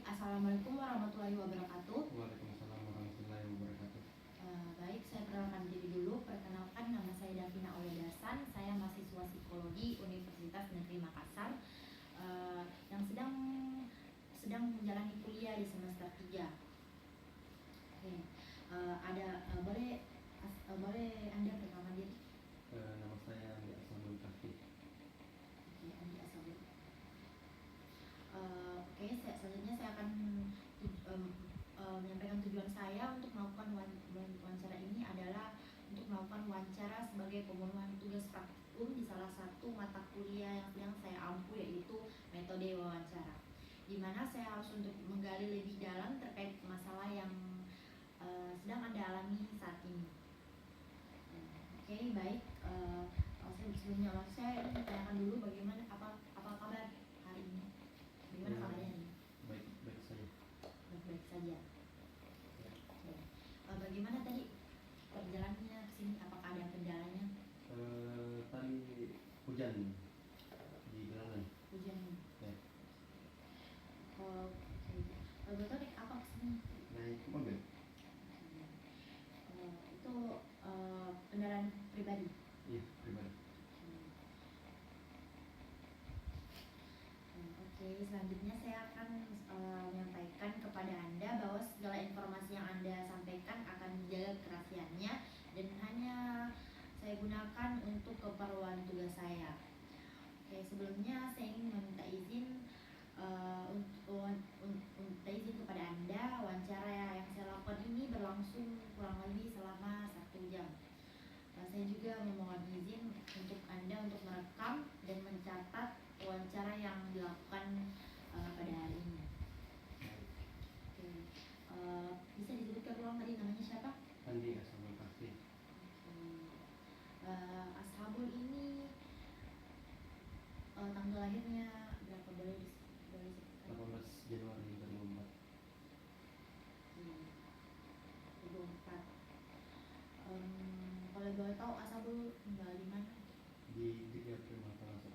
Assalamualaikum warahmatullahi wabarakatuh. Waalaikumsalam warahmatullahi wabarakatuh. Baik, saya perkenalkan diri dulu. Perkenalkan, nama saya Davina Auliadasan. Saya mahasiswa psikologi Universitas Negeri Makassar yang sedang menjalani kuliah di semester 3. Oke, boleh Anda perkenalkan diri? Nama saya Andi Ashabul Kahfi. Oke, Andi Ashabul. Oke, selanjutnya saya akan menyampaikan tujuan saya untuk melakukan wawancara ini adalah untuk melakukan wawancara sebagai pemenuhan tugas praktikum di salah satu mata kuliah yang sedang saya ampu, yaitu metode wawancara, di mana saya harus untuk menggali lebih dalam terkait masalah yang sedang Anda alami saat ini. Oke, baik. Sebelumnya saya ingin tanyakan dulu bagaimana apa kabar hari ini? Bagaimana kabarnya nih? Baik saja. Baik saja. Ya. Bagaimana tadi perjalanannya ke sini? Apakah ada kendalanya? Tadi hujan di jalanan. Hujan. Ya. Oke. Betul nih, apa kesini? Naik mobil. Itu kendaraan pribadi. Iya, pribadi. Oke, selanjutnya saya akan menyampaikan kepada Anda bahwa segala informasi yang Anda sampaikan akan dijaga kerahasiaannya dan hanya saya gunakan untuk keperluan tugas saya. Oke, sebelumnya saya ingin meminta izin kepada Anda. Wawancara yang saya lakukan ini berlangsung kurang lebih selama 1 jam. Saya juga memohon izin untuk Anda untuk merekam dan mencatat wawancara yang dilakukan pada hari ini. Oke. Bisa disebutkan ulang tadi namanya siapa? Andi Ashabul Kahfi. Ashabul ini tanggal lahirnya berapa, boleh disebutkan? 18 Januari 2004. 2004. Kalau boleh tahu Ashabul tinggal di mana? Di Tiga Prima Plaza.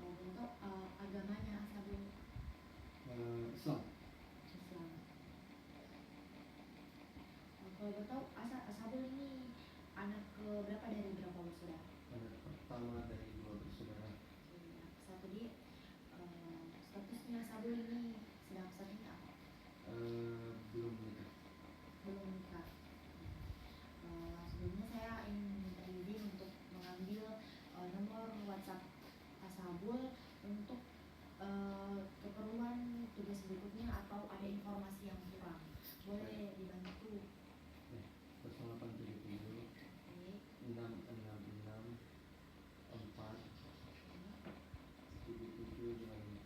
Untuk agamanya Ashabul Islam. Islam. Kalau boleh tahu Ashabul ini anak ke berapa dari berapa bersaudara? Anak pertama dari 2 bersaudara. Satu dia statusnya Ashabul ini sedang saat ini apa? Belum menikah. Belum menikah. Sebelumnya saya ingin minta izin untuk mengambil nomor WhatsApp Ashabul untuk keperluan tugas berikutnya atau ada informasi yang kurang. Boleh dibantu? 0870 666 4 7725.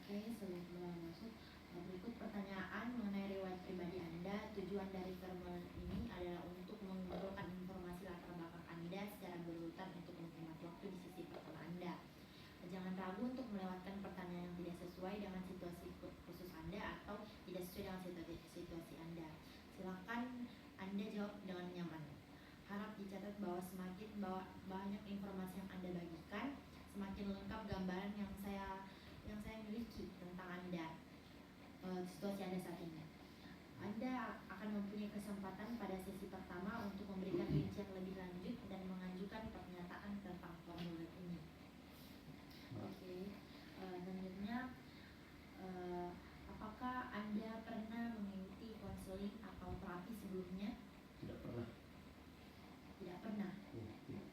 Oke, sebelum masuk berikut pertanyaan mengenai riwayat pribadi Anda. Tujuan dari formulir ini adalah untuk mengumpulkan informasi latar belakang Anda secara berurutan untuk menghemat waktu di sisi pertama Anda. Jangan ragu untuk melewatkan pertanyaan yang tidak sesuai dengan situasi khusus Anda atau tidak sesuai dengan situasi Anda. Silakan Anda jawab dengan nyaman. Harap dicatat bahwa semakin banyak informasi yang Anda bagikan, semakin lengkap gambaran yang saya miliki tentang Anda, situasi Anda saat ini. Anda akan mempunyai kesempatan pada sesi pertama untuk memberikan rincian lebih lanjut dan mengajukan pernyataan tentang formulir ini. Oke, selanjutnya, apakah Anda pernah mengikuti konseling atau terapi sebelumnya? Tidak pernah. Tidak pernah. Ya, tidak.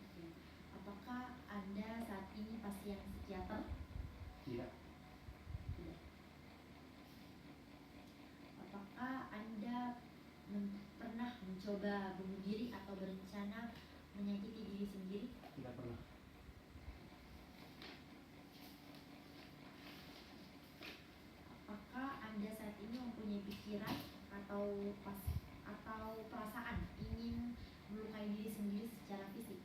Oke. Apakah Anda saat ini pasien psikiater? Tidak. Tidak. Apakah Anda pernah mencoba bunuh diri atau berencana menyakiti diri sendiri? Tidak pernah. Apakah Anda saat ini mempunyai pikiran atau perasaan ingin melukai diri sendiri secara fisik?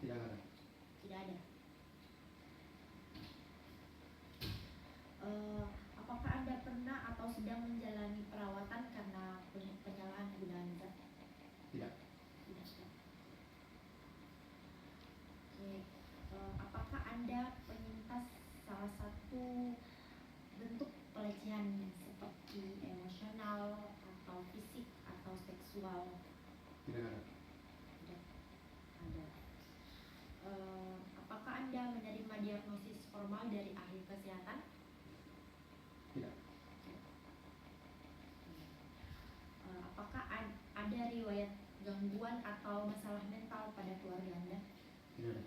Tidak ada. Tidak ada. Apakah Anda pernah atau sedang menjalani perawatan karena penyalahgunaan zat? Tidak. seksual? Tidak ada. Tidak ada. Apakah Anda menerima diagnosis formal dari ahli kesehatan? Tidak. Apakah ada riwayat gangguan atau masalah mental pada keluarga Anda? Tidak ada.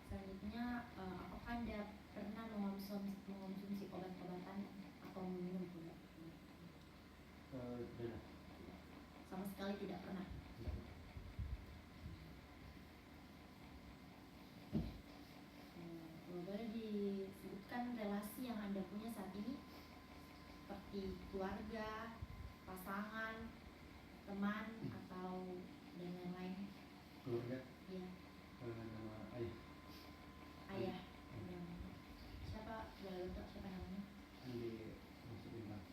Selanjutnya, apakah Anda pernah mengonsumsi obat-obatan atau minum obat? Tidak ada. Sama sekali tidak pernah. Tidak ada. Boleh disebutkan relasi yang Anda punya saat ini, seperti keluarga, pasangan, teman, atau dan lain-lain? Keluarga. Ya, Nama ayah. ayah. Siapa? Boleh tahu siapa namanya? Andi masuk lima.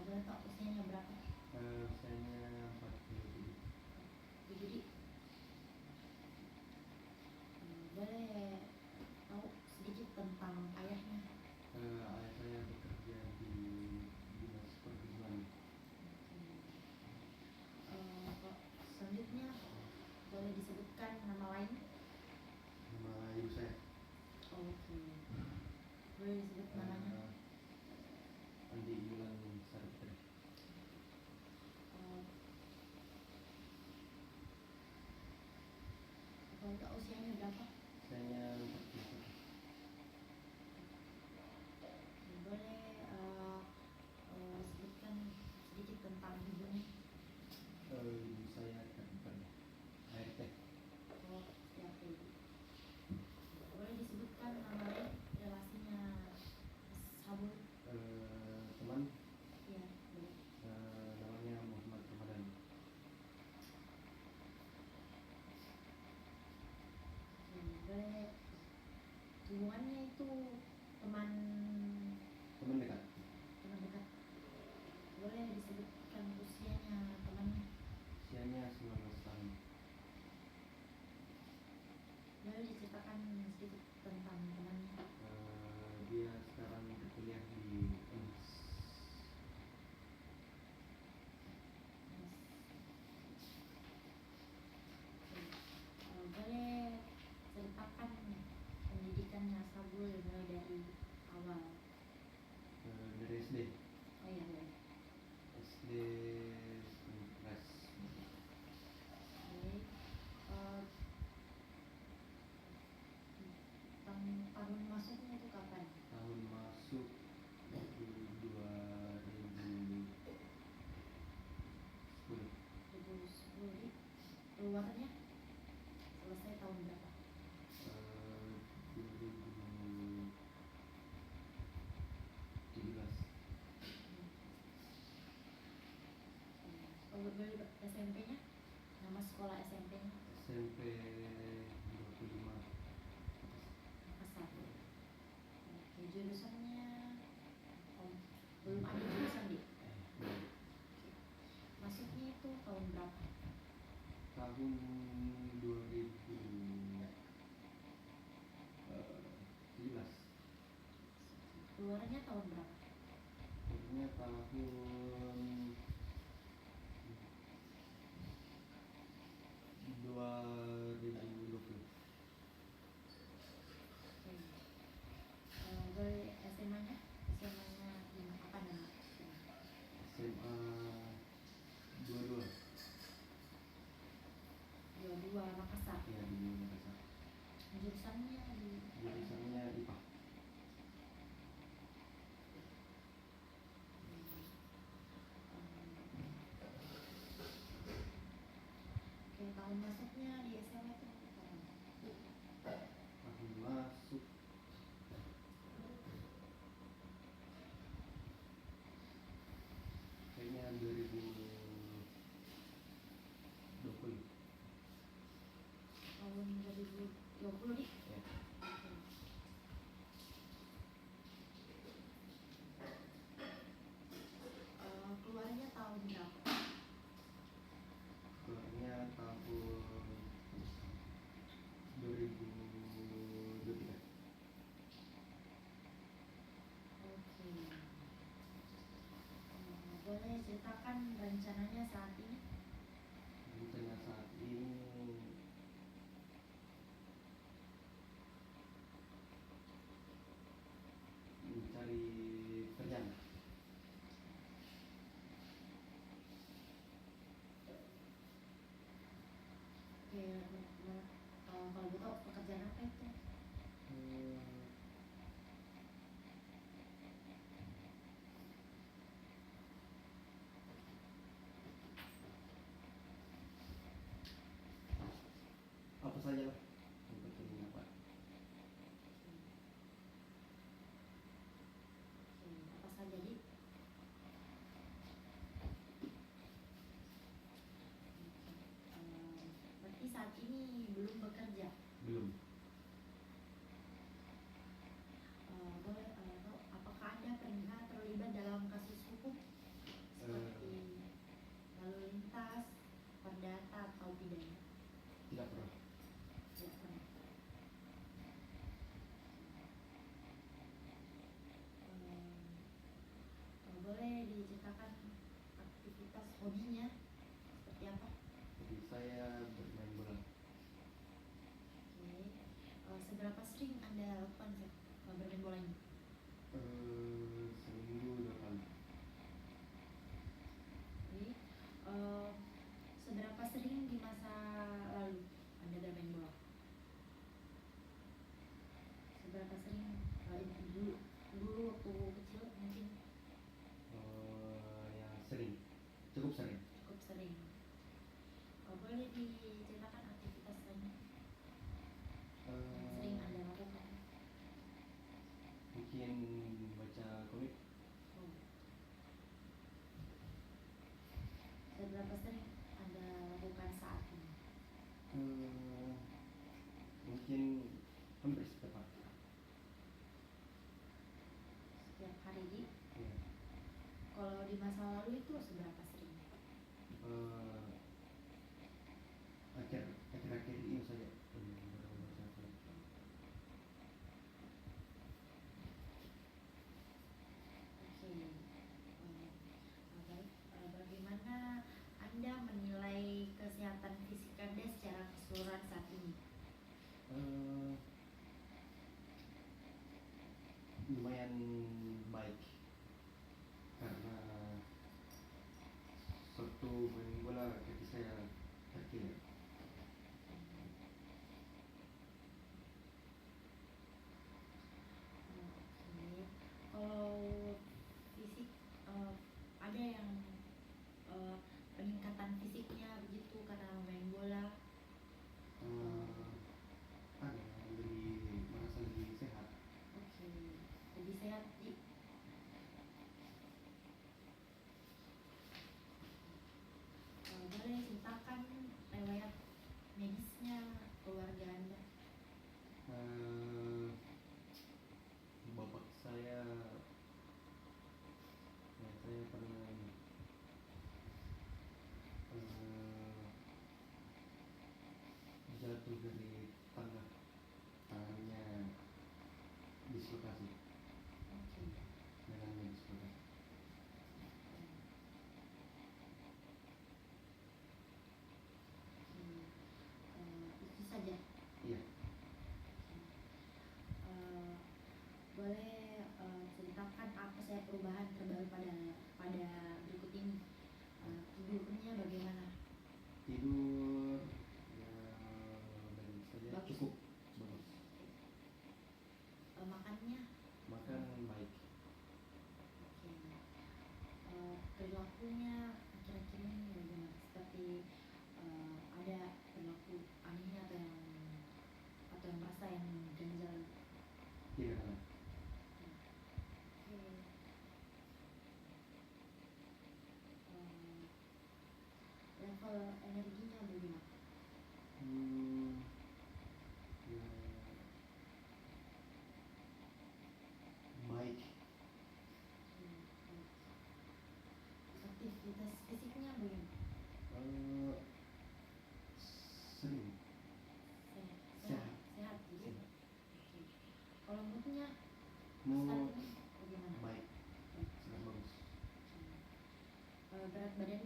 Boleh tahu usianya berapa? Usianya 47. Jadi boleh tahu sedikit tentang ayahnya? Ayah saya bekerja di dinas perhubungan. Selanjutnya boleh disebutkan nama lain? Nama ibu saya. Oke. Boleh disebut namanya? Andi Yulan Sariputri. Boleh tahu usianya berapa? Usianya 41. Boleh sebutkan sedikit tentang ibunya? Ibu saya bukan ART. Oh, siap ibu. Boleh disebutkan nama lain relasinya Sabul? Teman. Iya, boleh. Namanya Muhammad Ramadan. Boleh hubungannya itu teman Dekat. teman dekat. Boleh disebutkan usianya temannya? Usianya 19 tahun. Boleh diceritakan sedikit tentang temannya? Dia sekarang berkuliah di UNS. Boleh ceritakan pendidikannya Sabul mulai dari awal? Dari SD. Oh iya, boleh. SD kelas. Oke. Tahun masuknya itu kapan? Tahun masuk itu 2010. 2010. Keluarnya selesai tahun berapa? 2017. Boleh SMP-nya? Nama sekolah SMP-nya? SMP 25. Makassar. Oke, jurusannya belum ada jurusan di. Masuknya itu tahun berapa? Tahun 2017. Keluarnya tahun berapa? Keluarnya tahun 2020. Oke. Boleh SMA-nya? SMA-nya di apa nama? SMA 22. 22 Makassar. Ya, di Makassar. Jurusannya di Jurusannya IPA. rencananya saat ini? Rencana saat ini mencari kerjaan. Oke, kalau gitu pekerjaan apa itu? Eh, apa saja lah yang penting apa. Oke, apa saja Di? Berarti saat ini belum bekerja. Belum. Boleh tahu apakah Anda pernah terlibat dalam kasus hukum seperti lalu lintas, perdata atau pidana? Tidak pernah. Tidak pernah. Boleh diceritakan aktivitas hobinya seperti apa? Jadi saya bermain bola. Oke. Seberapa sering Anda lakukan bermain bola ini? Seminggu 2 kali. Oke. Eh, Seberapa sering di masa lalu Anda bermain bola? Seberapa sering dulu waktu kecil mungkin? Ya sering, cukup sering. Cukup sering. Boleh diceritakan aktivitas lain yang sering Anda lakukan? Mungkin baca komik. Oh. Seberapa sering Anda lakukan saat ini? Mungkin hampir setiap hari. Setiap hari Di? Ya. Kalau di masa lalu itu seberapa sering? Akhir-akhir ini saja baca komik. Oke. Baik. Bagaimana Anda menilai kesehatan fisik Anda secara keseluruhan saat ini? Lumayan baik karena waktu main bola kaki saya terkilir. Oke. Kalau fisik ada yang peningkatan fisiknya begitu karena main bola? Ada merasa lebih sehat. Oke. Lebih sehat Di? Boleh ceritakan riwayat medisnya keluarga Anda? Bapak saya, ya saya pernah jatuh dari tangga, tangannya dislokasi, Oke. tangannya dislokasi. Itu saja. Iya. Boleh ceritakan apa saja perubahan terbaru pada berikut ini? Tidurnya bagaimana? Tidur ya baik saja. Bagus. Cukup bagus. Makannya? Makan baik. Oke. Perilakunya akhir-akhir ini bagaimana? Seperti ada perilaku anehnya atau yang merasa yang ganjal? Tidak ada. Oke. Level energinya bagaimana? Ya, baik. Aktivitas fisiknya bagaimana? Sering. Sehat. Sehat jadi. Sehat. Oke. Kalau moodnya Mau saat ini bagaimana? baik, Baik. sangat bagus. Berat badan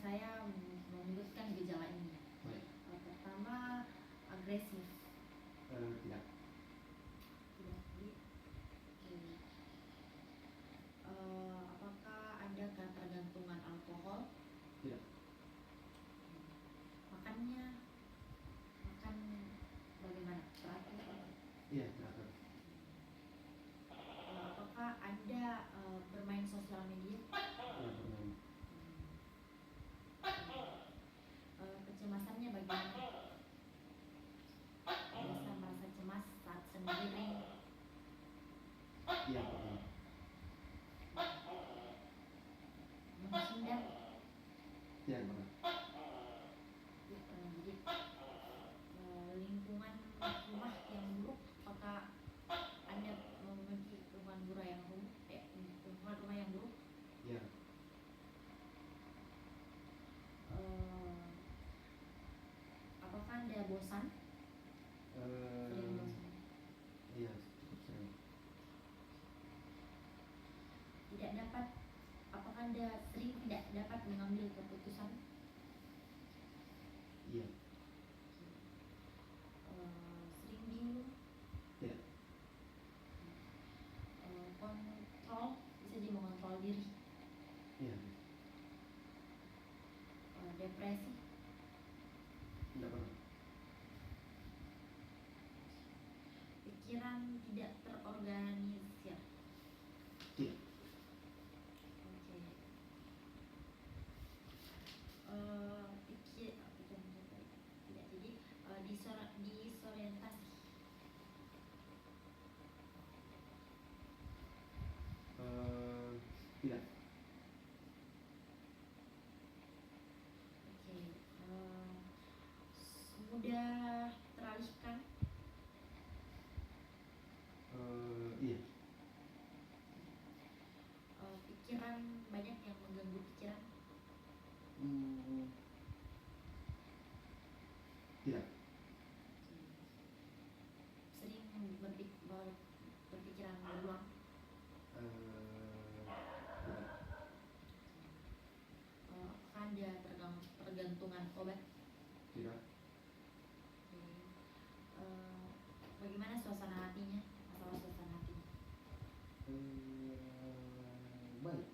saya menyebutkan gejala ini. Baik. Pertama, agresif. Tidak. Tidak. Oke. Apakah ada ketergantungan alkohol? Tidak. Makan bagaimana? Teratur? Iya, teratur. Apakah Anda bermain sosial media? Iya, bermain. Kecemasannya bagaimana? Biasa merasa cemas saat sendiri? Iya, pernah. Menghindar? Tidak pernah. Jadi lingkungan rumah yang buruk, apakah Anda memiliki lingkungan rumah yang buruk? Lingkungan rumah yang buruk? Iya. Apakah Anda bosan? Sering bosan? Iya, cukup sering. Tidak dapat? Apakah Anda sering tidak dapat mengambil keputusan? Iya. Sering bingung? Tidak. Kontrol? Bisa jadi mengontrol diri? Iya. Depresi? Tidak pernah. Pikiran tidak terorganisir? Tidak. Oke. Tidak jadi disorientasi? Tidak. Oke. Mudah teralihkan? Iya. Pikiran banyak yang mengganggu pikiran? Tidak. Sering berpikiran berulang? Tidak. Apakah Anda tergantungan obat? Tidak. Bagaimana suasana hatinya? Masalah suasana hatinya? Baik.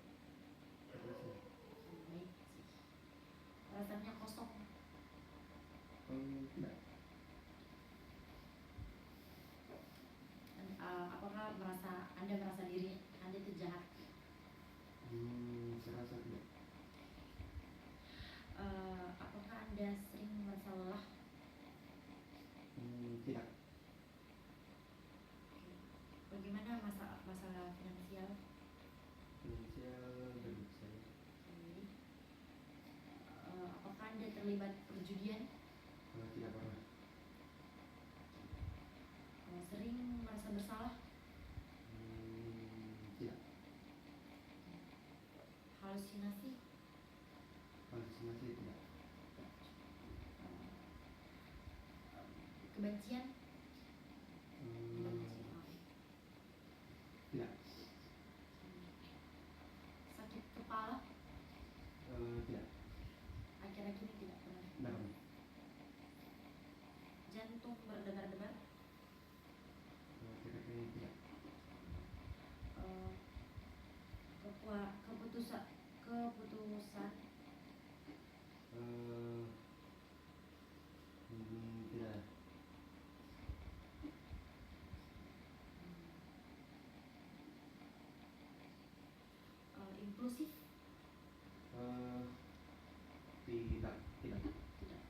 Terus ya. Baik sih. Rasanya kosong? Tidak. Apakah Anda merasa diri Anda itu jahat? Saya rasa tidak. Apakah Anda sering merasa lelah? Tidak. Bagaimana masalah finansial? Finansial baik saya. Apakah Anda terlibat perjudian? Tidak pernah. Sering merasa bersalah? Tidak. Halusinasi? Halusinasi tidak. Kebencian? Tidak. Sakit kepala? Tidak. Akhir-akhir ini tidak pernah. Tidak pernah. Jantung berdebar-debar? Kira-kira tidak. Keputusan? Tidak. Impulsif? Tidak. Tidak. Tidak.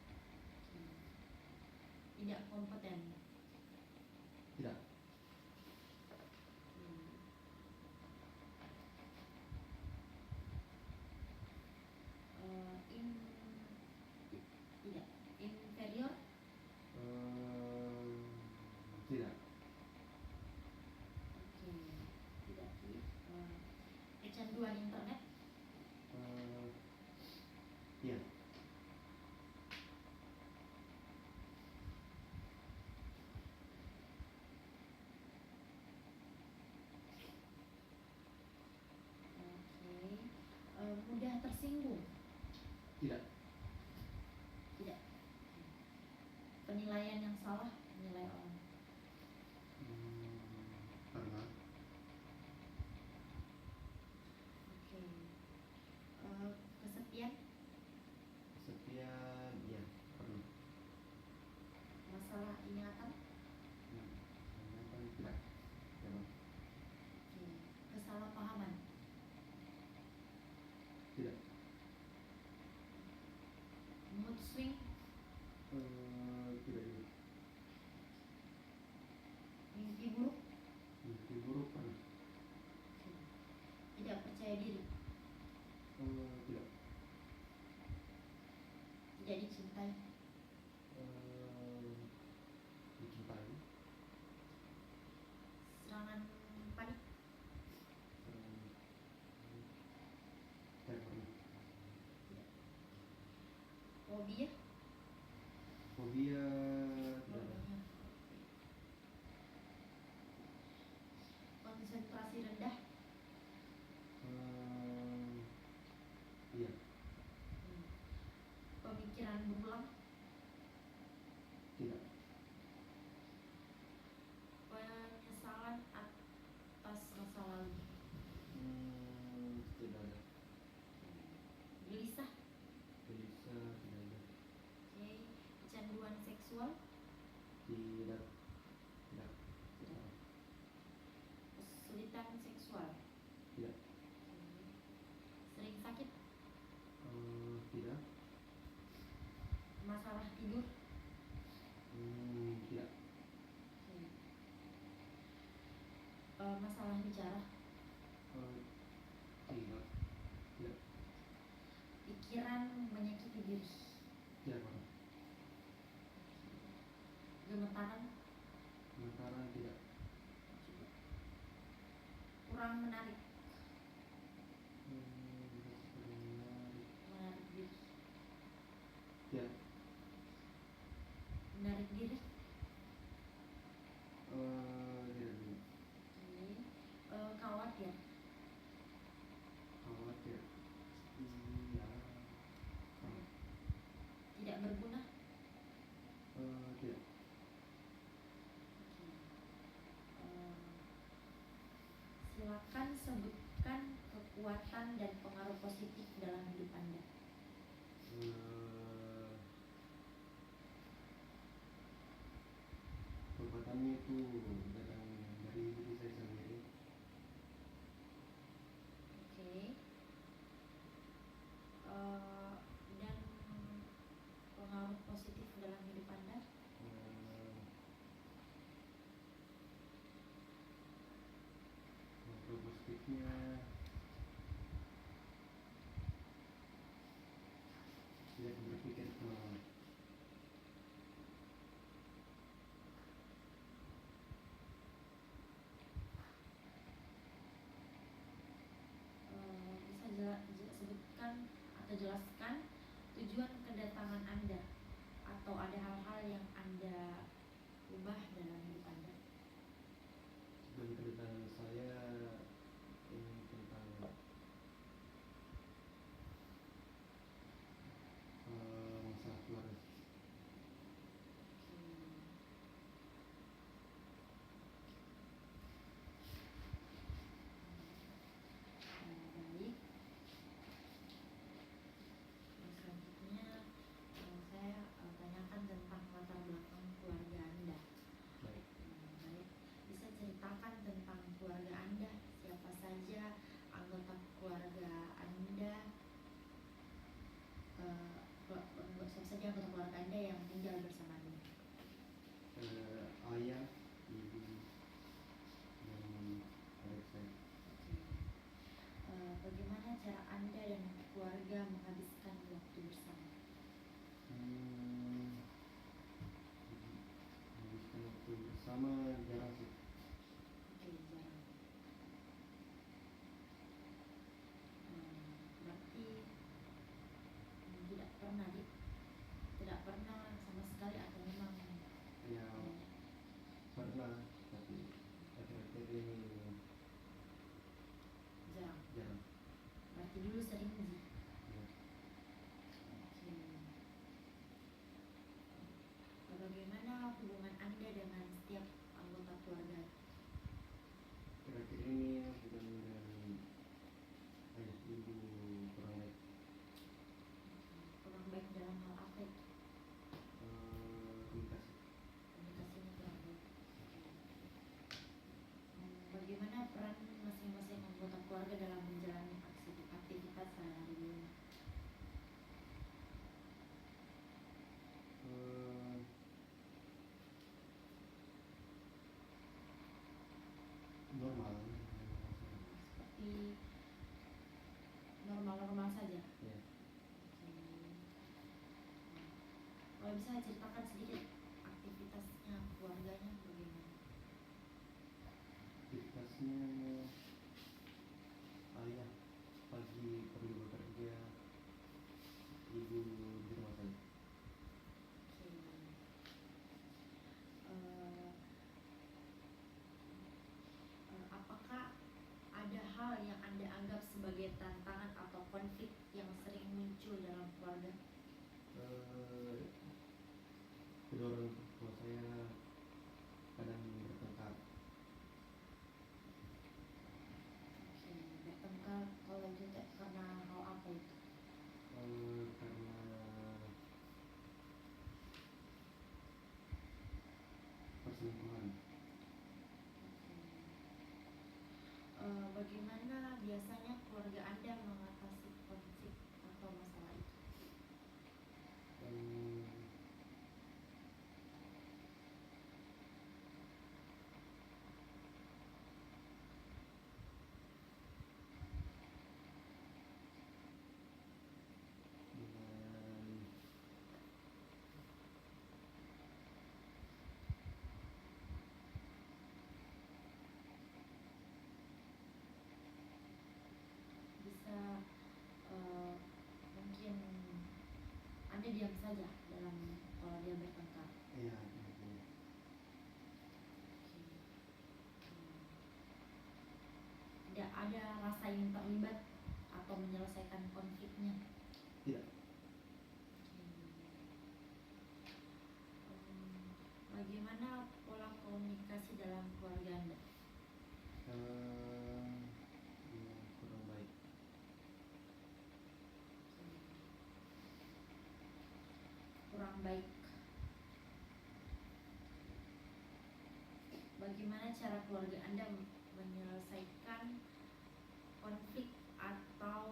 Tidak kompeten? Tidak. Tidak. Inferior? Tidak. Oke. Tidak. Kecanduan internet? Iya. penilaian yang salah, menilai orang. Pernah. Oke. Kesepian, Kesepian, ya pernah. masalah ingatan. Ingatan tidak. Memang Oke. Kesalahpahaman, tidak. mood swing, Tidak juga. mimpi buruk, Mimpi buruk pernah. tidak percaya diri, Tidak. tidak dicintai, Dicintai. serangan panik, Tidak pernah. fobia. Fobia tidak ada. Konsentrasi rendah, Iya. pemikiran berulang, Tidak. penyesalan atas masa lalu, Tidak ada. gelisah. Gelisah tidak ada. Oke. Kecanduan seksual, Tidak. Tidak. Tidak. kesulitan seksual, Tidak. sering sakit, Tidak. masalah tidur. Tidak. Masalah bicara, Tidak. Tidak. pikiran menyakiti diri, Tidak pernah. gemetaran, Gemetaran tidak. kurang menarik, Menarik. menarik diri, Tidak. menarik diri. Tidak juga. Oke. Khawatir, Khawatir. Iya. Pernah. tidak berguna. Tidak. Silakan sebutkan kekuatan dan pengaruh positif dalam hidup Anda. Kekuatannya itu datang dari diri saya sendiri. Oke. Dan pengaruh positif dalam hidup Anda. Pengaruh positifnya tidak berpikir kemana-mana. Bisa sebutkan atau jelaskan tujuan kedatangan Anda atau ada hal-hal yang Anda ubah dalam hidup Anda. Dan kedatangan saya ini tentang masalah keluarga. Baik. Selanjutnya saya tanyakan tentang latar belakang keluarga Anda. Baik. Baik. Bisa ceritakan tentang keluarga Anda, siapa saja anggota keluarga Anda, siapa saja anggota keluarga Anda yang tinggal bersama Anda. Ayah, ibu, dan adik saya. Bagaimana cara Anda dan keluarga menghabiskan waktu bersama? Menghabiskan waktu bersama jarang sih. Oke, jarang. Berarti tidak pernah sama sekali atau memang Ya pernah, tapi akhir-akhir ini jarang. jarang. Berarti dulu sering sih. Ya. Oke. bagaimana hubungan Anda dengan setiap anggota keluarga? Akhir-akhir ini hubungan dengan ayah ibu kurang baik. Kurang baik dalam hal apa itu? Komunikasi. Komunikasinya kurang baik. Bagaimana peran masing-masing anggota keluarga dalam menjalani aktivitas sehari-hari di rumah? Eh, Normal. Seperti normal-normal saja. Ya. Kalau bisa ceritakan sedikit aktivitasnya keluarganya bagaimana? Aktivitasnya ayah pagi pergi bekerja, ibu di rumah saja. Apakah ada hal yang Anda anggap sebagai tantangan atau konflik yang sering muncul dalam keluarga? Kedua orang tua saya kadang bertengkar. Bertengkar kalau itu karena hal apa itu? Karena perselingkuhan. Bagaimana biasanya keluarga Anda mengatasi konflik atau masalah itu? Dengan Bisa mungkin Anda diam saja dalam kalau dia bertengkar. iya, Tidak ada rasa ingin terlibat atau menyelesaikan konfliknya. tidak. Bagaimana pola komunikasi dalam keluarga Anda? Kurang baik. Kurang baik. Bagaimana cara keluarga Anda menyelesaikan konflik atau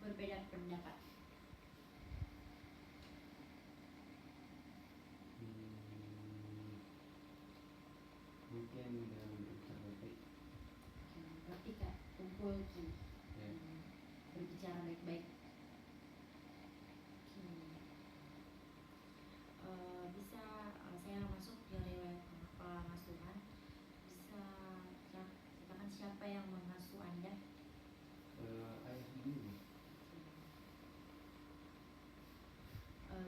berbeda pendapat? Mungkin dengan berbicara baik-baik. Berarti Kak, kumpul Ya. berbicara baik-baik. Bisa saya masuk ke riwayat pengasuhan. Bisa ceritakan siapa yang mengasuh Anda? Ayah ibu.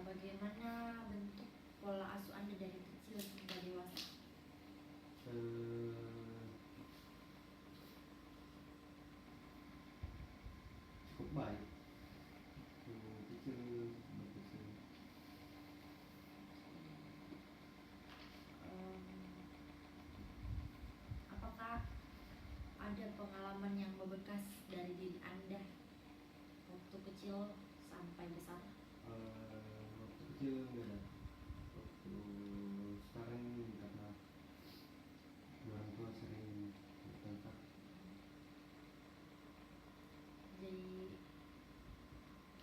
Bagaimana bentuk pola asuh Anda dari kecil hingga dewasa? Cukup baik. Kecil. Apakah ada pengalaman yang membekas dari diri Anda waktu kecil sampai besar? Waktu kecil enggak ada. Waktu sekarang karena orang tua sering bertengkar. Jadi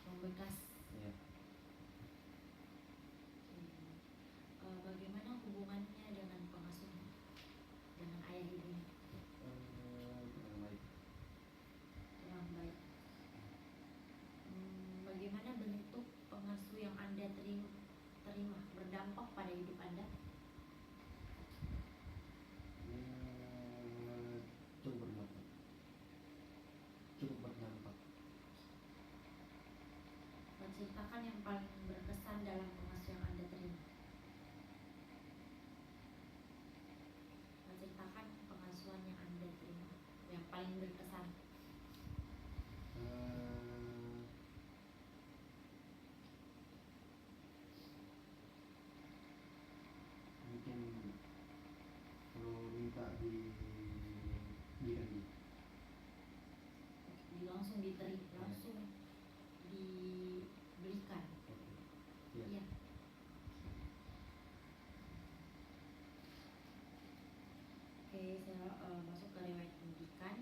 membekas. Ya. Bagaimana hubungannya dengan pengasuh, dengan ayah ibunya? Kurang baik. Kurang baik. Bagaimana bentuk pengasuh yang Anda terima dibelikan dulu. langsung langsung dibelikan. Oke. Iya. Iya. Oke, saya masuk ke riwayat pendidikan.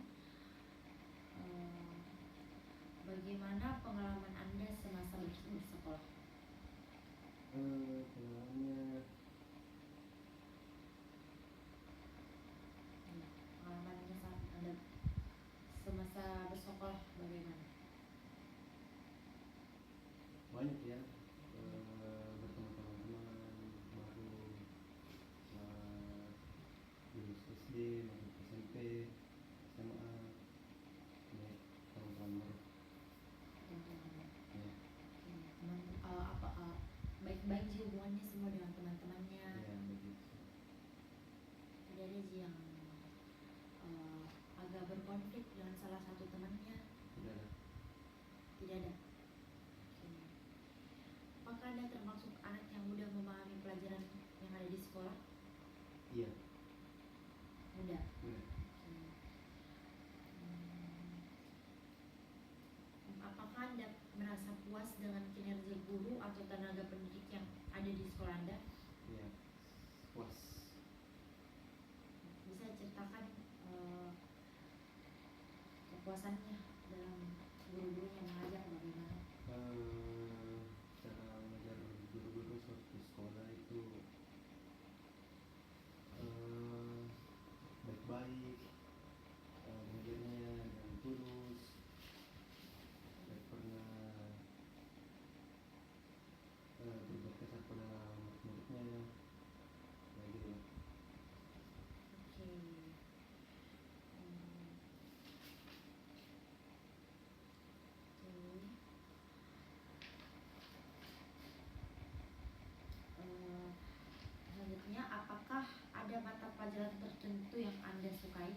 Bagaimana pengalaman Anda semasa bersekolah? Pengalamannya Pengalamannya saat Anda semasa bersekolah bagaimana? banyak ya, bertemu teman-teman baru, lulus SD, masuk SMP, SMA, banyak teman-teman baru. Teman-teman. Ya, Baik-baik sih hubungannya semua dengan teman-temannya. ya begitu. Tidak ada sih yang agak berkonflik dengan salah satu temannya. Tidak ada. Tidak ada. Oke. Apakah Anda termasuk anak yang mudah memahami pelajaran yang ada di sekolah? Iya, Mudah. benar. Oke. Apakah Anda merasa puas dengan kinerja guru atau tenaga pendidik yang ada di sekolah Anda? Iya, puas. Bisa ceritakan kepuasannya dalam guru-guru yang mengajar bagaimana? Cara mengajar guru-guru suatu sekolah itu baik-baik, mengajarnya dengan tulus, tidak pernah berbuat kasar pada murid-muridnya, kayak gitu lah. Oke. Oke. Selanjutnya, apakah ada mata pelajaran tertentu yang Anda sukai?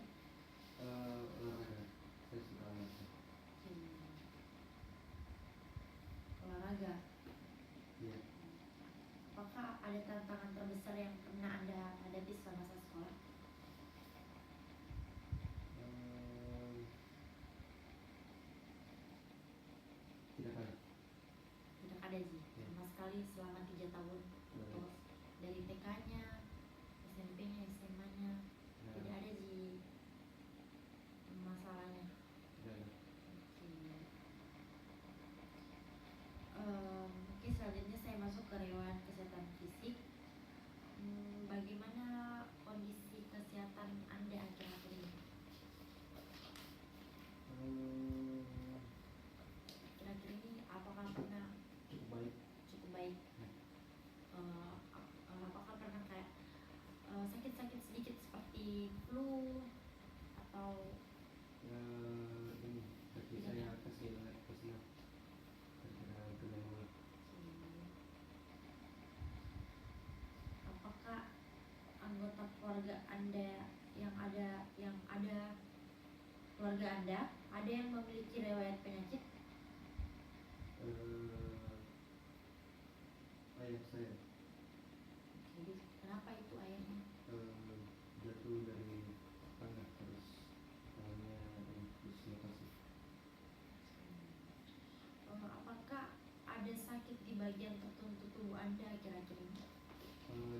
Olahraga, saya suka olahraga. Olahraga. Iya. Apakah ada tantangan terbesar yang pernah Anda hadapi semasa sekolah? Tidak ada. Tidak ada sih, Ya. sama sekali selama 3 tahun. Atau dari TK-nya, SMP-nya, SMA-nya, Ya, tidak ada sih masalahnya. tidak ada. Oke, selanjutnya saya masuk ke riwayat kesehatan fisik. Bagaimana kondisi kesehatan Anda akhir-akhir ini? Akhir-akhir ini apakah pernah Cukup baik. cukup baik? Ya. Apakah pernah kayak sakit-sakit sedikit seperti flu atau Ini kaki Tidak saya ada. kesilat karena kena mulut. apakah anggota keluarga Anda keluarga Anda ada yang memiliki riwayat penyakit? Ayah saya Jadi kenapa itu ayahnya? jatuh dari tangga terus tangannya dislokasi. Apakah ada sakit di bagian tertentu tubuh Anda akhir-akhir ini?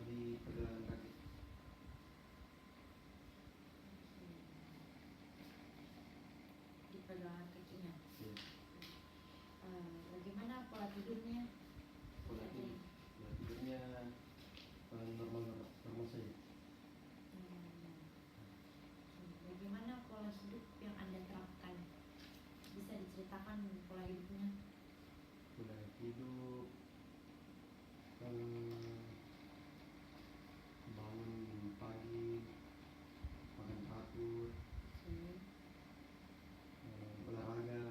Di pergelangan kaki. Di pergelangan kakinya. Ya. Bagaimana pola tidurnya? Pola tidurnya normal saja. Bagaimana pola hidup yang Anda terapkan? Bisa diceritakan pola hidupnya? Pola hidup, bangun pagi, makan teratur, olahraga,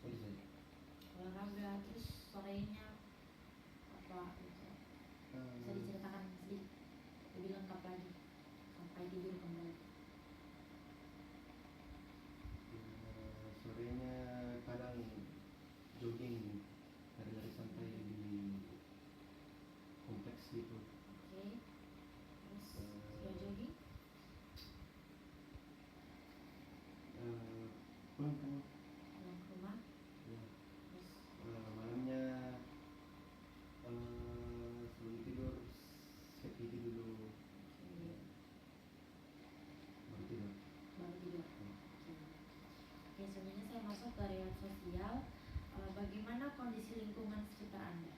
itu saja. Olahraga, terus sorenya apa gitu? Bisa diceritakan sedikit lebih lengkap lagi sampai tidur kembali. ke riwayat sosial, bagaimana kondisi lingkungan sekitar Anda?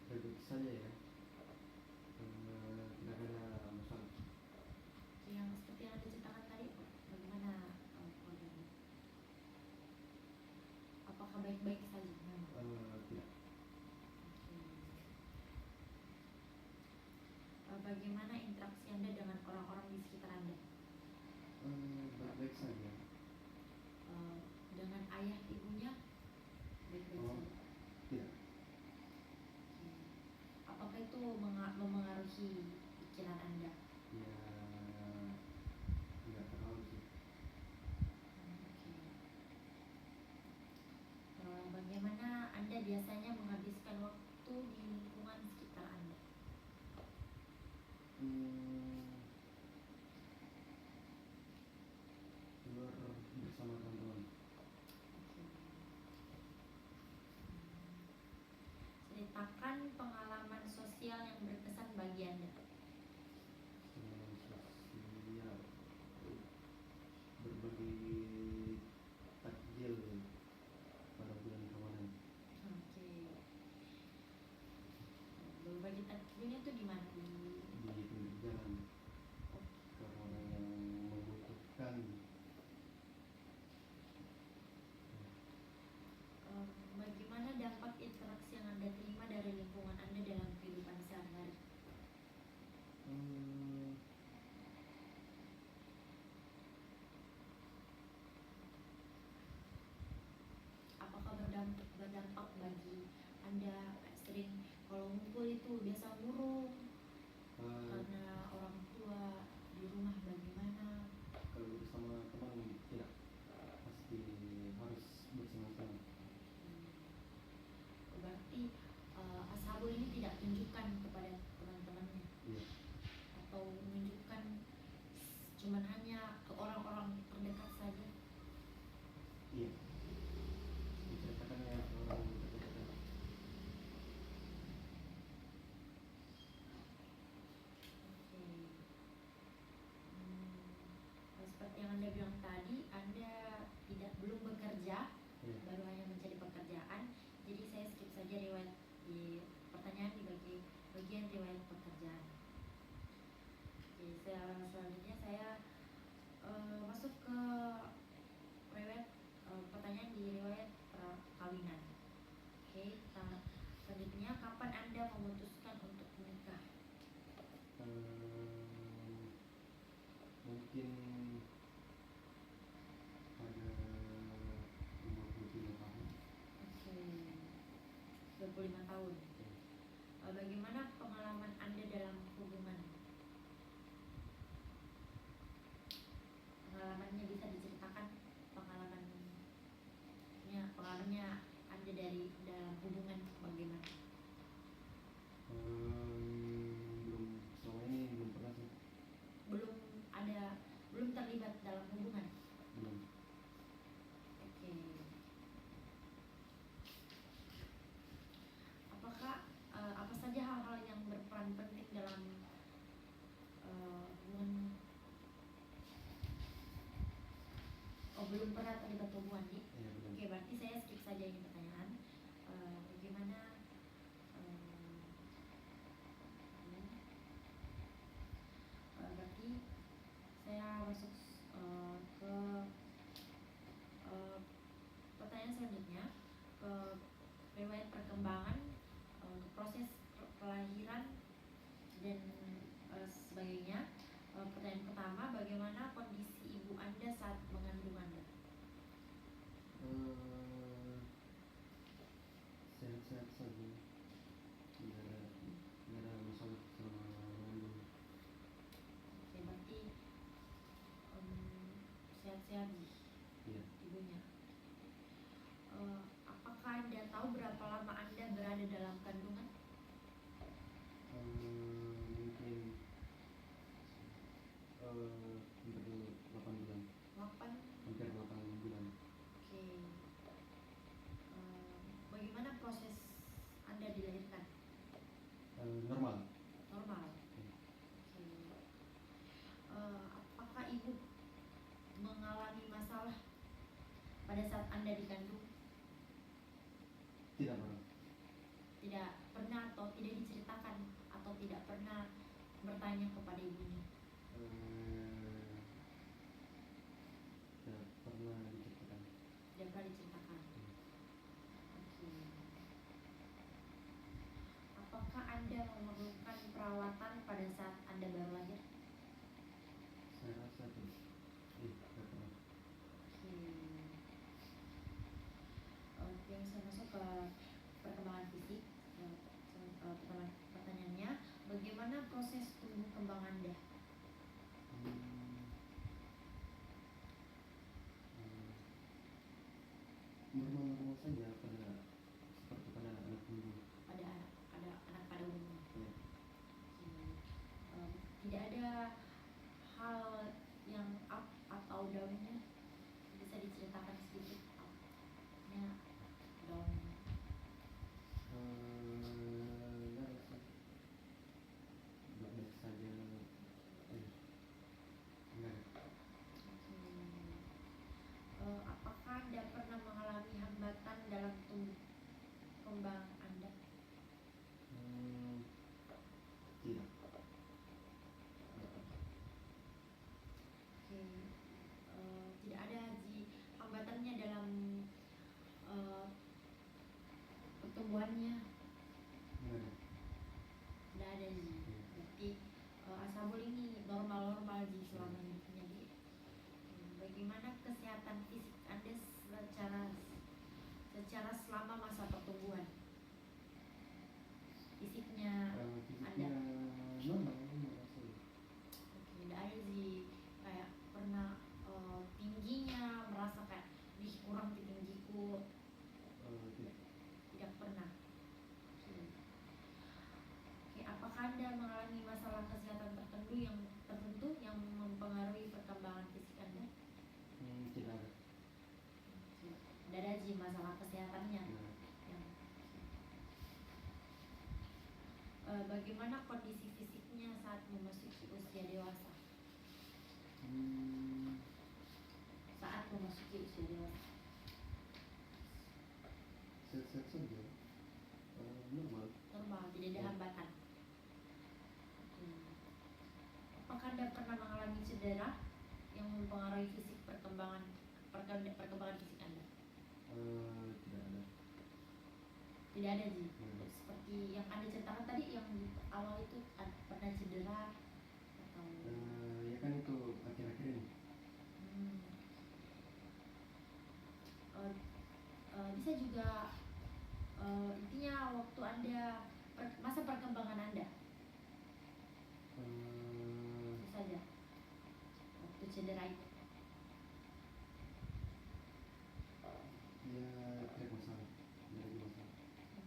Baik saja ya, tidak ada masalah. Yang seperti yang Anda ceritakan tadi, bagaimana keluarganya? Apakah baik-baik saja memang? Tidak. Bagaimana interaksi Anda dengan orang-orang di sekitar Anda? Baik-baik saja. Dengan ayah ibunya baik-baik saja? Tidak. Apakah itu memengaruhi pikiran Anda? Ya, tidak terlalu sih. Bagaimana Anda biasanya menghabiskan waktu di lingkungan sekitar Anda? Keluar bersama teman-teman. Ceritakan pengalaman sosial yang berkesan bagi Anda. Sosial, berbagi takjil pada bulan Ramadan. Berbagi takjilnya itu di mana? Di pinggir jalan ke orang yang membutuhkan. Bagaimana dampak interaksi yang Anda terima dari lingkungan Anda dalam kehidupan sehari-hari? Apakah berdampak bagi Anda? Sering kalau ngumpul itu biasa murung karena orang tua, di rumah bagaimana? Kalau bersama teman tidak, pasti harus bersama-sama. Berarti Ashabul ini tidak tunjukkan kepada teman-temannya, Iya. atau menunjukkan cuman hanya ke orang-orang terdekat saja? Iya. Menceritakannya ke orang terdekat. Seperti yang Anda bilang tadi, Anda belum bekerja, Iya. baru hanya mencari pekerjaan. Jadi saya skip saja riwayat di pertanyaan di bagian riwayat pekerjaan. Jadi selanjutnya saya masuk ke riwayat pertanyaan di riwayat perkawinan. Selanjutnya, kapan Anda memutuskan untuk menikah? Mungkin pada umur 25 tahun. 25 tahun. Bagaimana pengalaman Anda dalam hubungan? Pengalamannya bisa diceritakan, pengalamannya Anda dalam hubungan bagaimana? Selama ini belum pernah sih. Belum terlibat dalam hubungan? Belum. Apa saja hal-hal yang berperan penting dalam hubungan? Belum pernah terlibat hubungan nih? Ya, belum. Berarti saya skip saja ini pertanyaan. Bagaimana berarti saya masuk ke pertanyaan selanjutnya, ke riwayat perkembangan, proses kelahiran dan sebagainya. Pertanyaan pertama, bagaimana kondisi ibu Anda saat mengandung Anda? Sehat-sehat saja. Tidak ada masalah sama mengandung. Berarti sehat-sehat Iya. ibunya. Apakah Anda tahu berapa lama Anda berada dalam kandungan? Mungkin hampir 8 bulan. 8? Hampir 8 bulan. Bagaimana proses Anda dilahirkan? Normal. Normal. Apakah ibu mengalami Tidak pernah. Tidak pernah atau tidak diceritakan atau tidak pernah bertanya kepada ibunya? Tidak pernah diceritakan. Tidak pernah diceritakan. Oke. Apakah Anda memerlukan perawatan pada saat Anda baru lahir? Saya rasa tidak. Tidak pernah. Oke. Oke, saya masuk ke perkembangan fisik. Pertanyaannya, bagaimana proses tumbuh kembang Anda? Normal-normal saja seperti pada anak dulu. Pada anak pada umumnya. Ya. Tidak ada hal yang up atau downnya, bisa diceritakan sedikit upnya downnya? Enggak sih. Baik saja. Enggak. Apakah Anda pernah mengalami hambatan dalam tumbuh kembang Anda? Tidak. Oke. Tidak ada hambatannya dalam pertumbuhannya? Enggak ada. Tidak ada berarti Asabul ini normal-normal selama hidupnya. Bagaimana kesehatan fisik Anda secara selama masa pertumbuhan? Fisiknya Fisiknya normal saja. Oke, tidak ada kayak pernah tingginya merasa kayak kurang tinggiku? Tidak. Tidak pernah. Oke, apakah Anda mengalami masalah kesehatan tertentu yang mempengaruhi perkembangan fisik Anda? Tidak ada. Tidak ada masalah kesehatannya. Bagaimana kondisi fisiknya saat memasuki usia dewasa? Saat memasuki usia dewasa. Sehat-sehat saja. Normal. Normal, tidak ada hambatan. Apakah Anda pernah mengalami cedera yang mempengaruhi perkembangan fisik Anda? Tidak ada. Tidak ada seperti yang Anda ceritakan tadi yang di awal itu pernah cedera atau? Ya kan itu akhir-akhir ini. Bisa juga intinya waktu Anda masa perkembangan Anda itu saja waktu cedera itu. Ya tidak masalah. Tidak ada masalah.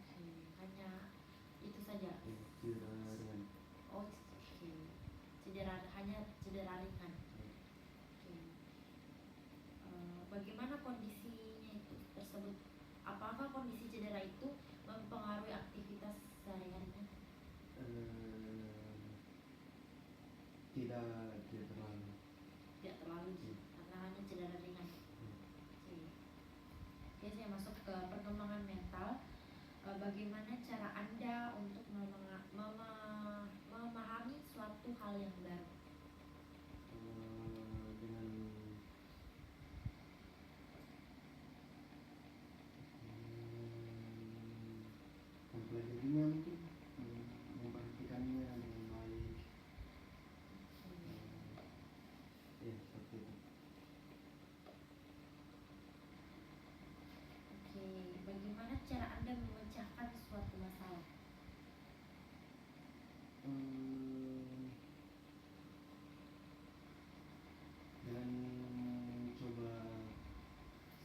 Oke, hanya itu saja. Cedera ringan. Oh, oke. Hanya cedera ringan. Oke. Bagaimana kondisinya itu tersebut? Apakah kondisi cedera itu mempengaruhi aktivitas sehari-harinya? Tidak terlalu. Tidak terlalu karena hanya cedera ringan. Oke, saya masuk ke perkembangan mental. Bagaimana cara Anda untuk memahami suatu hal yang baru? Dengan mempelajarinya mungkin, memperhatikannya dengan baik. Ya seperti itu. Oke, bagaimana cara Anda memecahkan suatu masalah? Dengan coba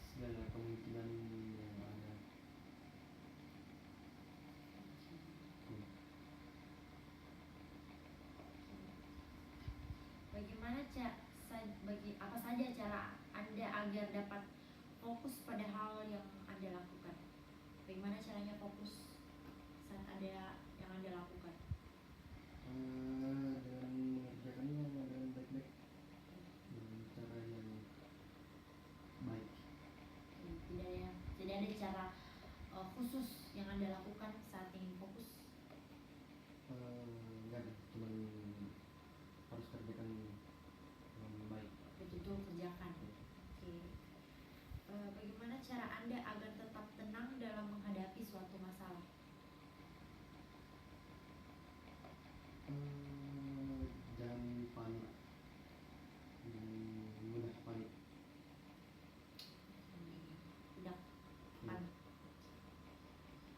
segala kemungkinan yang ada. Bagaimana apa saja cara Anda agar dapat fokus pada hal yang Anda lakukan? Bagaimana caranya fokus saat ada yang Anda lakukan? Dengan mengerjakannya dengan baik-baik, dengan cara yang baik. Tidak ada cara khusus yang Anda lakukan saat ingin fokus? Enggak ada, cuman harus kerjakan dengan baik. Betul-betul kerjakan. Oke. Bagaimana cara Anda agar tetap tenang dalam menghadapi suatu masalah? Jangan panik, jangan mudah panik. Tidak Ya. panik.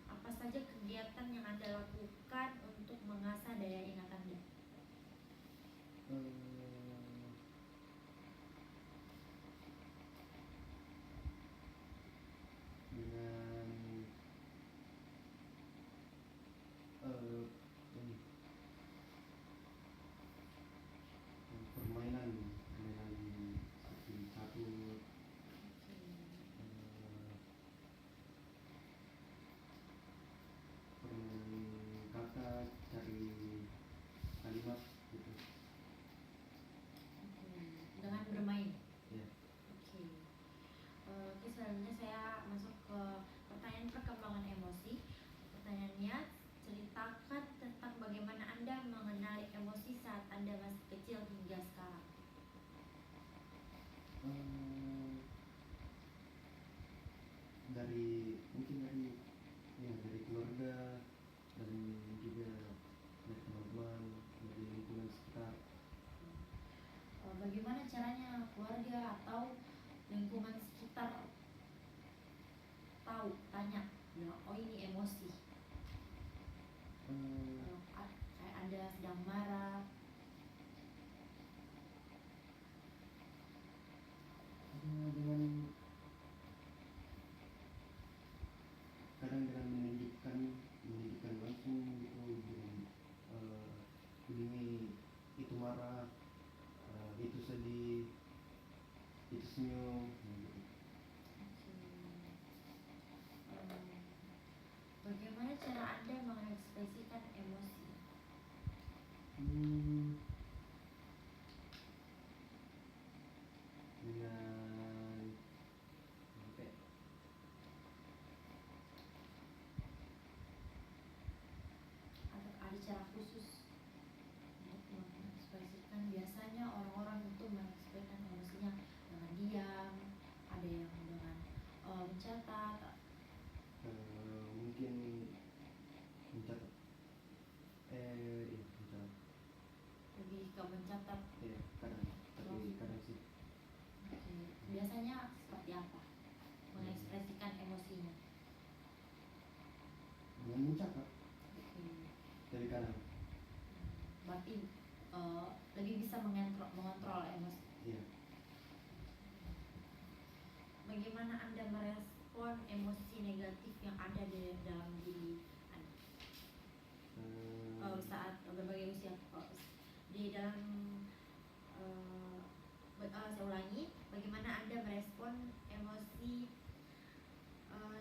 Apa saja kegiatan yang Anda lakukan untuk mengasah daya ingat Anda? Dengan ini permainan seperti catur, permainan kata, cari kalimat gitu. Dengan bermain. Ya. Oke, selanjutnya saya masuk ke pertanyaan perkembangan emosi. Pertanyaannya, ceritakan tentang bagaimana Anda mengenali emosi saat Anda masih kecil hingga sekarang. Mungkin dari keluarga, dan juga dari teman-teman, dari lingkungan sekitar. Bagaimana caranya keluarga atau lingkungan sekitar tahu, tanya, bilang, oh ini emosi. Kayak Anda sedang marah. Dengan kadang dengan menunjukkan langsung gitu, dengan ini itu marah, itu sedih, itu senyum gitu. Bagaimana cara Anda mengekspresikan emosi? Dengan apa ya? Ada cara khusus untuk mengekspresikan? Biasanya orang-orang itu mengekspresikan emosinya dengan diam, ada yang dengan mencatat. Mungkin mencatat, mencatat. Lebih ke mencatat. Ya, kadang sih. Biasanya seperti apa mengekspresikan emosinya? Dengan mencatat. Dari kadang. Berarti lebih bisa mengontrol emosi. Iya. Bagaimana Anda merespon emosi negatif yang ada di dalam diri Anda saat berbagai usia? Di dalam saya ulangi, bagaimana Anda merespon emosi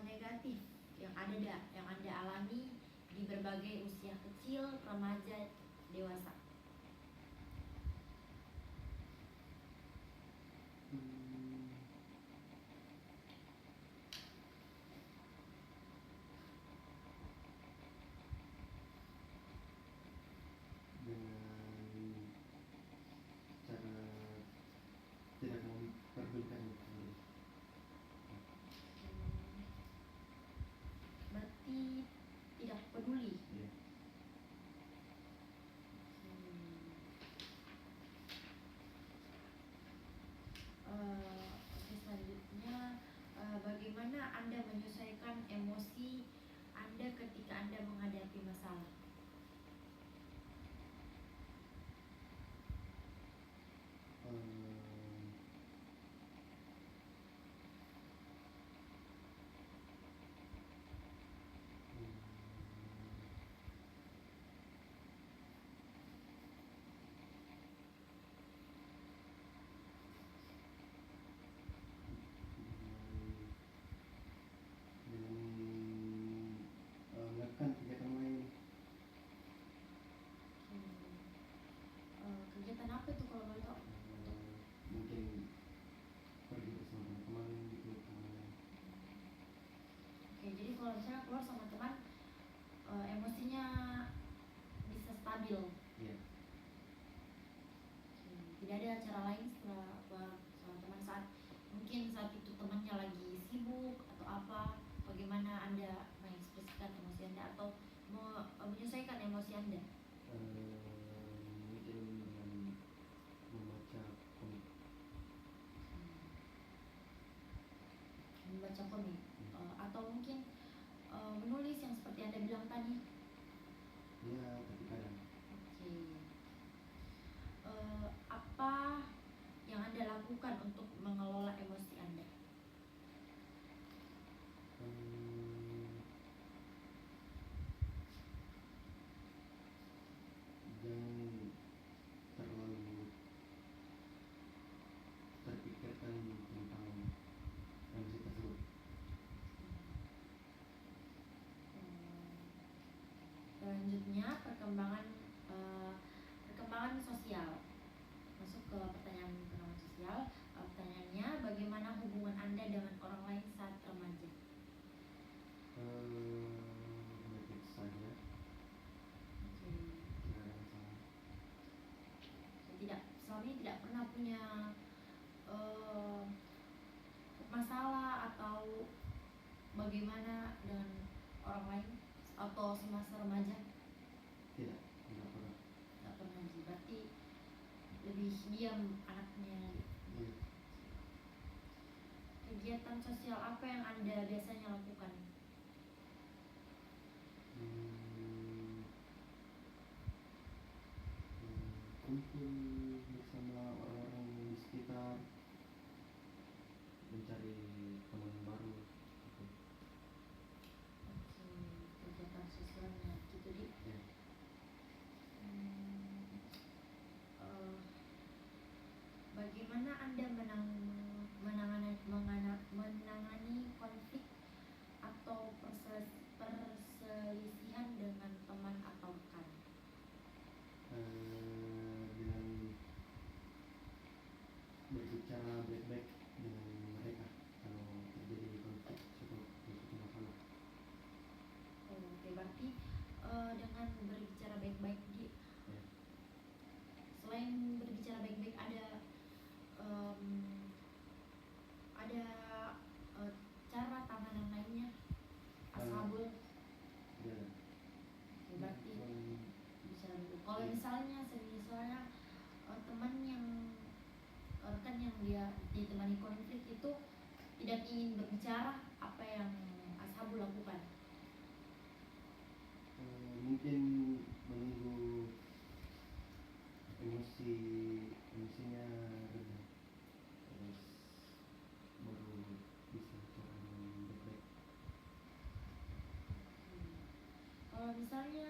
negatif yang Anda alami di berbagai usia kecil, remaja, dewasa? Dengan cara tidak memperdulikan itu. Berarti tidak peduli. Iya. kalau misalnya keluar sama teman, emosinya bisa stabil. Iya. Tidak ada cara lain setelah keluar sama teman mungkin saat itu temannya lagi sibuk atau apa, bagaimana Anda mengekspresikan emosi Anda atau menyesuaikan emosi Anda? Mungkin dengan membaca komik. Membaca komik, atau mungkin menulis yang seperti Anda bilang tadi. Ya, tapi kadang Oke. Apa yang Anda lakukan untuk mengelola emosi Anda? jangan terlalu terpikirkan tentang emosi tersebut. Selanjutnya perkembangan sosial. Masuk ke pertanyaan sosial. Pertanyaannya, bagaimana hubungan Anda dengan orang lain saat remaja? Baik saja, Oke. tidak ada masalah. Selama ini tidak pernah punya masalah atau bagaimana dengan orang lain atau semasa remaja? Tidak pernah. Tidak pernah, berarti lebih diam anaknya. Iya. Kegiatan sosial apa yang Anda biasanya lakukan? Kumpul bersama orang-orang di sekitar, mencari teman baru gitu. Oke, kegiatan sosialnya gitu di. Ya. Bagaimana Anda menangani konflik atau perselisihan dengan teman atau rekan? Dengan berbicara baik-baik dengan mereka kalau terjadi konflik suatu masalah. Oke, berarti dengan berbicara baik-baik di. Ya. Selain berbicara baik-baik ada cara tanganan lainnya, asabul. Ya. Oke, berarti bicara dulu. Kalau misalnya teman yang rekan yang dia ditemani konflik itu tidak ingin berbicara, apa yang ashabul lakukan? Mungkin menunggu emosinya reda, terus baru bisa bicara dengan baik-baik. Kalau misalnya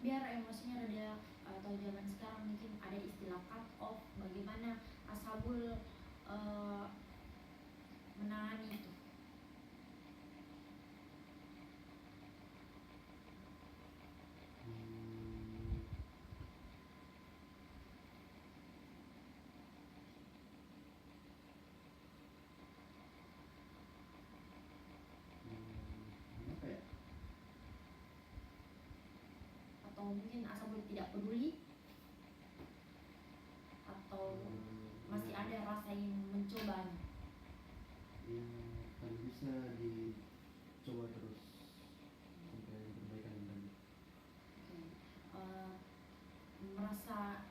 biar emosinya reda, atau zaman sekarang mungkin ada istilah cut off, bagaimana ashabul menangani itu? Apa ya? Atau mungkin ashabul tidak peduli, atau masih ada rasa ingin mencoba? Ya, kalau bisa dicoba terus sampai perbaikan lagi. Merasa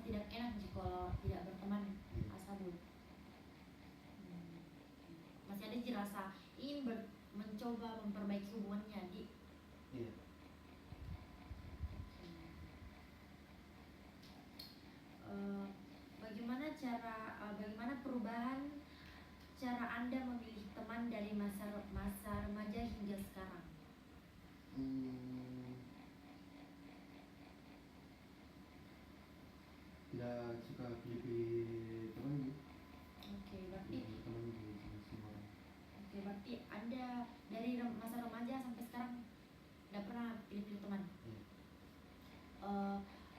tidak enak jika tidak berteman ashabul. Masih ada rasa ingin mencoba memperbaiki hubungannya di. Iya. Bagaimana perubahan cara Anda memilih teman dari masa remaja hingga sekarang? Tidak suka pilih teman gitu. Oke, berarti Teman di semua orang. Oke, berarti Anda dari masa remaja sampai sekarang tidak pernah pilih-pilih teman. Iya.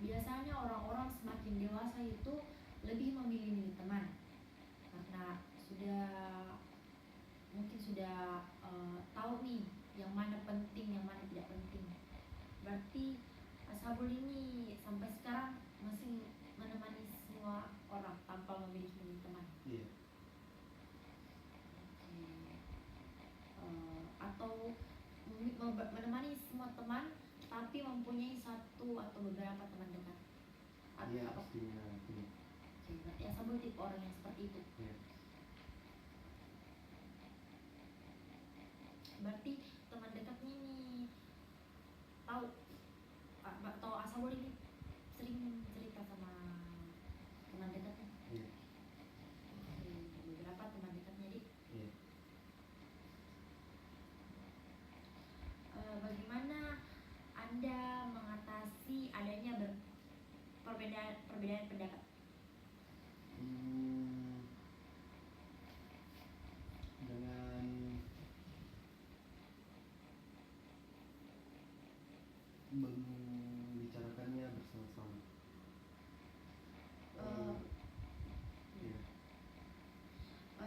Biasanya orang-orang semakin dewasa itu lebih memilih teman karena mungkin sudah tahu nih yang mana penting, yang mana tidak penting. Berarti Ashabul ini sampai sekarang masih menemani semua orang tanpa memiliki teman. Iya. Atau menemani semua teman tapi mempunyai satu atau beberapa teman dekat. Iya, Apa? pastinya punya. Oke, berarti Ashabul tipe orang yang seperti itu. Iya. Berarti teman dekatnya ini tahu atau Ashabul ini sering cerita sama teman dekatnya. Iya. Beberapa teman dekatnya di. Iya. Bagaimana Anda mengatasi adanya perbedaan pendapat? Dengan membicarakannya bersama-sama. Iya.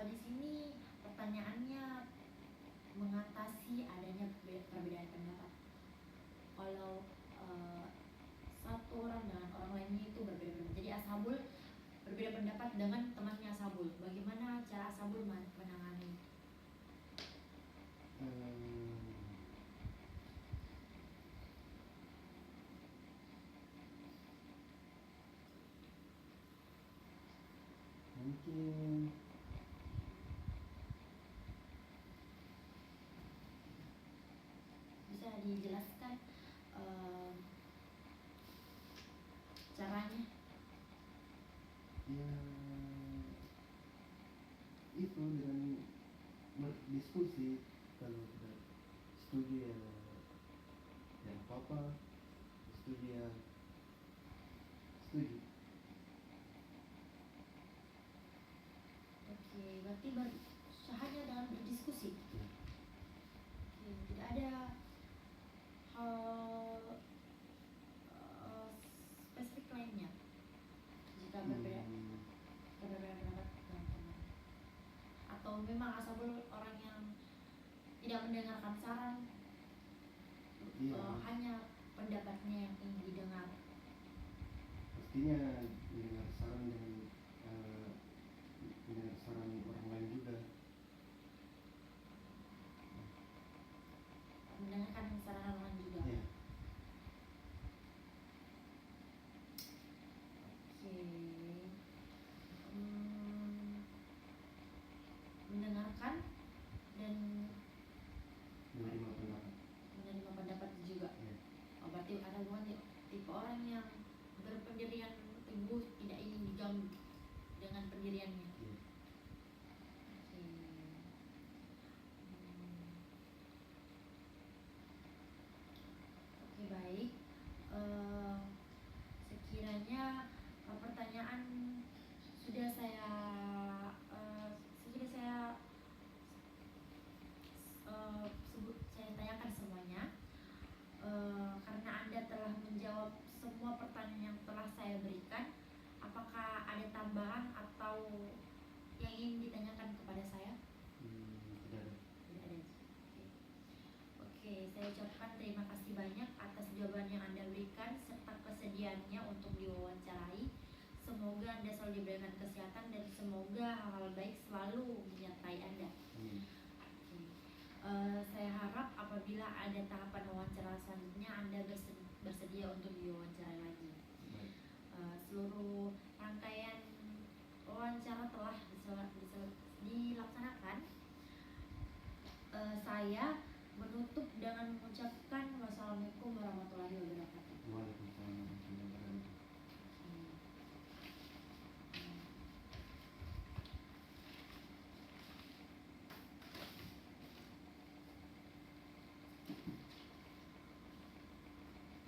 Di sini pertanyaannya mengatasi adanya perbedaan pendapat. Kalau satu orang dengan orang lainnya itu berbeda pendapat. Jadi Ashabul berbeda pendapat dengan temannya Ashabul. Bagaimana cara Ashabul menangani? Mungkin Bisa dijelaskan caranya? ya itu dengan berdiskusi. Kalau tidak setuju ya apa-apa, setuju ya setuju. Oke, berarti hanya dengan berdiskusi. Ya. Oke, tidak ada hal spesifik lainnya jika berbeda pendapat dengan teman. Atau memang Ashabul orang yang tidak mendengarkan saran, Iya. hanya pendapatnya yang ingin didengar. Pastinya mendengar saran dan mendengar saran orang lain juga. Mendengarkan saran orang lain juga. Iya. Oke. Mendengarkan dan Menerima pendapat. menerima pendapat juga. Iya. Berarti ada hubungan tipe orang yang berpendirian teguh, tidak ingin diganggu dengan pendiriannya. Iya. Oke, baik. Sekiranya pertanyaan sudah saya saya tanyakan semuanya. Karena Anda telah menjawab semua pertanyaan yang telah saya berikan, apakah ada tambahan atau yang ingin ditanyakan kepada saya? Tidak ada. Tidak ada. Oke, saya ucapkan terima kasih banyak atas jawaban yang Anda berikan serta kesediaannya untuk diwawancarai. Semoga Anda selalu diberikan kesehatan dan semoga hal-hal baik selalu menyertai Anda. Saya harap apabila ada tahapan wawancara selanjutnya Anda bersedia untuk diwawancarai lagi. Seluruh rangkaian wawancara telah dilaksanakan. Saya menutup dengan mengucapkan wassalamualaikum warahmatullahi wabarakatuh.